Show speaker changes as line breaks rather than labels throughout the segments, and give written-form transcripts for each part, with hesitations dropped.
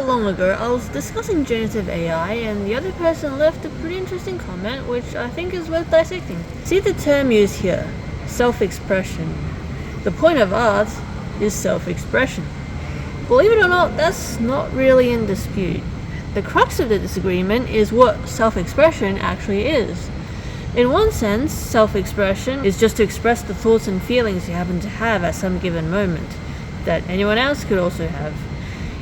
long ago, I was discussing generative AI and the other person left a pretty interesting comment which I think is worth dissecting. See the term used here, self-expression. The point of art is self-expression. Believe it or not, that's not really in dispute. The crux of the disagreement is what self-expression actually is. In one sense, self-expression is just to express the thoughts and feelings you happen to have at some given moment, that anyone else could also have.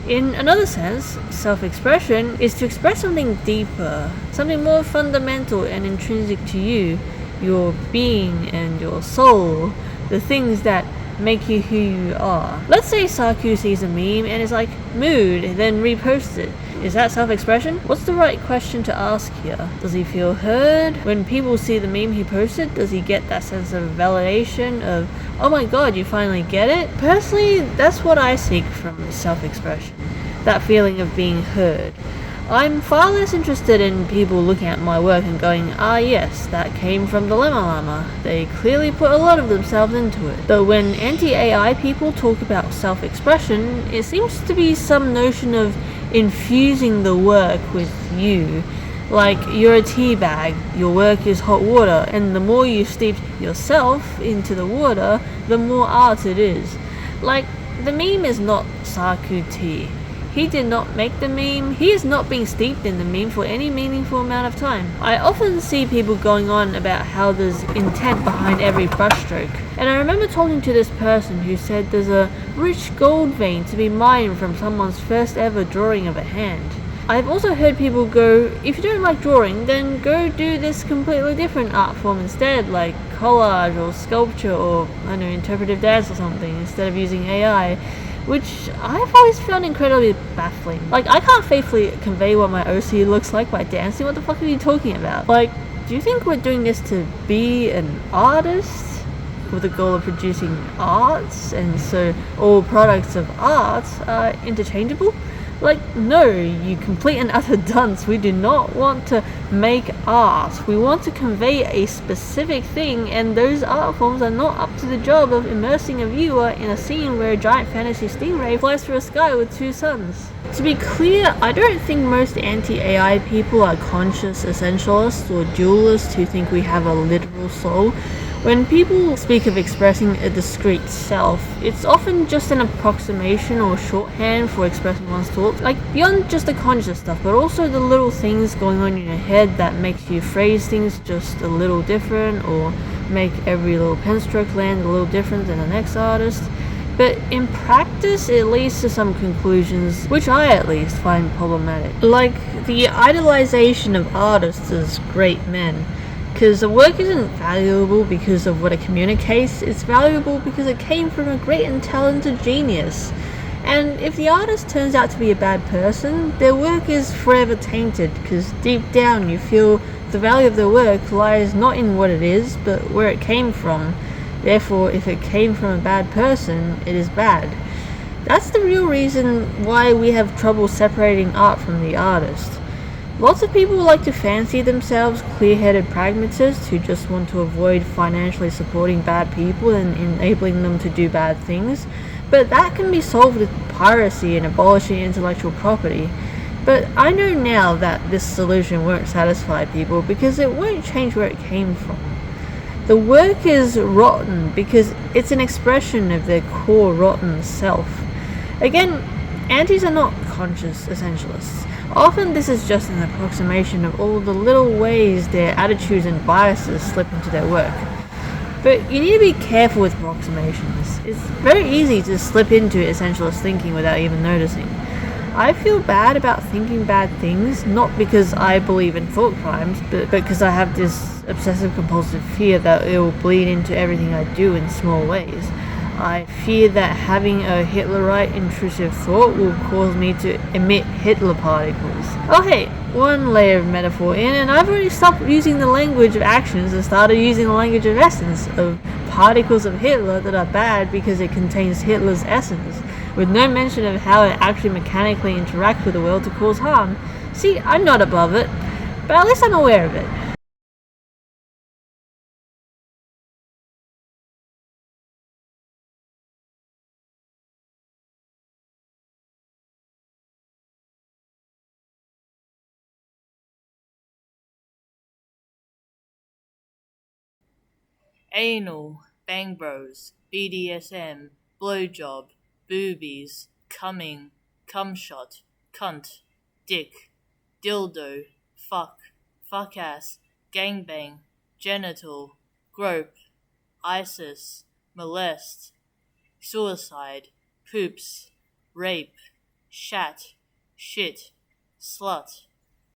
In another sense, self-expression is to express something deeper, something more fundamental and intrinsic to you, your being and your soul, the things that make you who you are. Let's say Saku sees a meme and is like, mood, and then reposts it. Is that self-expression? What's the right question to ask here? Does he feel heard? When people see the meme he posted, does he get that sense of validation of, oh my god, you finally get it? Personally, that's what I seek from self-expression. That feeling of being heard. I'm far less interested in people looking at my work and going, ah yes, that came from the Llama Llama. They clearly put a lot of themselves into it. But when anti-AI people talk about self-expression, it seems to be some notion of infusing the work with you. Like you're a tea bag, your work is hot water, and the more you steep yourself into the water, the more art it is. Like, the meme is not Saku tea. He did not make the meme. He is not being steeped in the meme for any meaningful amount of time. I often see people going on about how there's intent behind every brushstroke. And I remember talking to this person who said there's a rich gold vein to be mined from someone's first ever drawing of a hand. I've also heard people go, if you don't like drawing, then go do this completely different art form instead, like collage or sculpture or, I don't know, interpretive dance or something, instead of using AI. Which I've always found incredibly baffling. Like, I can't faithfully convey what my OC looks like by dancing. What the fuck are you talking about? Like, do you think we're doing this to be an artist with the goal of producing arts, and so all products of art are interchangeable? Like, no, you complete and utter dunce. We do not want to make art. We want to convey a specific thing, and those art forms are not up to the job of immersing a viewer in a scene where a giant fantasy stingray flies through a sky with two suns. To be clear, I don't think most anti-AI people are conscious essentialists or dualists who think we have a literal soul. When people speak of expressing a discrete self, it's often just an approximation or shorthand for expressing one's thoughts, like beyond just the conscious stuff, but also the little things going on in your head that makes you phrase things just a little different, or make every little pen stroke land a little different than the next artist. But in practice, it leads to some conclusions, which I at least find problematic. Like the idolization of artists as great men. Because the work isn't valuable because of what it communicates, it's valuable because it came from a great and talented genius. And if the artist turns out to be a bad person, their work is forever tainted, because deep down you feel the value of their work lies not in what it is, but where it came from. Therefore, if it came from a bad person, it is bad. That's the real reason why we have trouble separating art from the artist. Lots of people like to fancy themselves clear-headed pragmatists who just want to avoid financially supporting bad people and enabling them to do bad things, but that can be solved with piracy and abolishing intellectual property. But I know now that this solution won't satisfy people because it won't change where it came from. The work is rotten because it's an expression of their core rotten self. Again, antis are not conscious essentialists. Often this is just an approximation of all the little ways their attitudes and biases slip into their work. But you need to be careful with approximations. It's very easy to slip into essentialist thinking without even noticing. I feel bad about thinking bad things, not because I believe in thought crimes, but because I have this obsessive compulsive fear that it will bleed into everything I do in small ways. I fear that having a Hitlerite intrusive thought will cause me to emit Hitler particles. Oh hey, one layer of metaphor in, and I've already stopped using the language of actions and started using the language of essence, of particles of Hitler that are bad because it contains Hitler's essence, with no mention of how it actually mechanically interacts with the world to cause harm. See, I'm not above it, but at least I'm aware of it.
Anal, bang bros, BDSM, blowjob, boobies, coming, cum shot, cunt, dick, dildo, fuck ass, gangbang, genital, grope, ISIS, molest, suicide, poops, rape, shat, shit, slut,